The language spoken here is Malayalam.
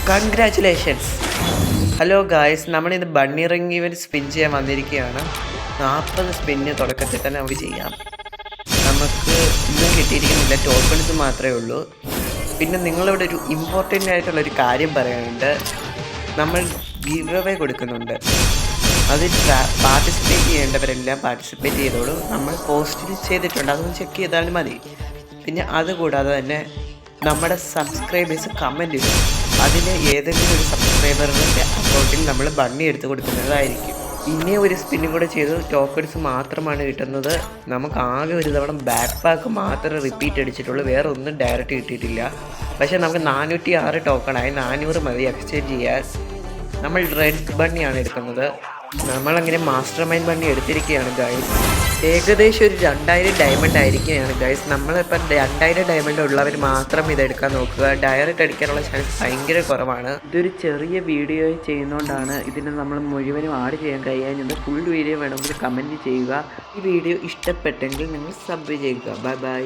കൺഗ്രാറ്റുലേഷൻസ്. ഹലോ ഗായ്സ്, നമ്മളിത് ബണ്ണി റിംഗ് ഇവൻറ്റ് സ്പിൻ ചെയ്യാൻ വന്നിരിക്കുകയാണ്. 40 സ്പിന്ന് തുടക്കത്തിൽ തന്നെ നമുക്ക് ചെയ്യാം. നമുക്ക് ഇന്നും കിട്ടിയിരിക്കുന്നില്ല, ടോക്കൺസ് മാത്രമേ ഉള്ളൂ. പിന്നെ നിങ്ങളിവിടെ ഒരു ഇമ്പോർട്ടൻ്റ് ആയിട്ടുള്ളൊരു കാര്യം പറയാനുണ്ട്. നമ്മൾ ഗിവ് അവേ കൊടുക്കുന്നുണ്ട്. അതിൽ പാർട്ടിസിപ്പേറ്റ് ചെയ്യേണ്ടവരെല്ലാം പാർട്ടിസിപ്പേറ്റ് ചെയ്തോളൂ. നമ്മൾ പോസ്റ്റിൽ ചെയ്തിട്ടുണ്ട്, അതൊന്ന് ചെക്ക് ചെയ്താലും മതി. പിന്നെ അതുകൂടാതെ തന്നെ നമ്മുടെ സബ്സ്ക്രൈബേഴ്സ് കമൻറ്റ് ഇടും. അതിൽ ഏതെങ്കിലും ഒരു സബ്സ്ക്രൈബറിൻ്റെ അക്കൗണ്ടിൽ നമ്മൾ ബണ്ണി എടുത്ത് കൊടുക്കുന്നതായിരിക്കും. ഇനി ഒരു സ്പിന്നും കൂടെ ചെയ്ത് ടോക്കൺസ് മാത്രമാണ് കിട്ടുന്നത്. നമുക്ക് ആകെ ഒരു തവണ ബാക്ക് പാക്ക് മാത്രമേ റിപ്പീറ്റ് അടിച്ചിട്ടുള്ളൂ, വേറെ ഒന്നും ഡയറക്റ്റ് കിട്ടിയിട്ടില്ല. പക്ഷേ നമുക്ക് 406 ടോക്കണായി 400 മതി എക്സ്ചേഞ്ച് ചെയ്യാൻ. നമ്മൾ റെഡ് ബണ്ണിയാണ് എടുക്കുന്നത്. നമ്മളങ്ങനെ മാസ്റ്റർ മൈൻഡ് ബണ്ണി എടുത്തിരിക്കുകയാണ് ഗൈസ്. ഏകദേശം ഒരു 2000 ഡയമണ്ട് ആയിരിക്കുകയാണ് ഗൈസ്. നമ്മളിപ്പം 2000 ഡയമണ്ട് ഉള്ളവർ മാത്രം ഇതെടുക്കാൻ നോക്കുക. ഡയറക്റ്റ് അടിക്കാനുള്ള ചാൻസ് ഭയങ്കര കുറവാണ്. ഇതൊരു ചെറിയ വീഡിയോ ചെയ്യുന്നതുകൊണ്ടാണ് ഇതിന് നമ്മൾ മുഴുവനും ആഡ് ചെയ്യാൻ കഴിയാഞ്ഞത്. ഫുൾ വീഡിയോ വേണമെങ്കിൽ കമൻറ്റ് ചെയ്യുക. ഈ വീഡിയോ ഇഷ്ടപ്പെട്ടെങ്കിൽ നിങ്ങൾ സബ് ചെയ്യുക. Bye bye.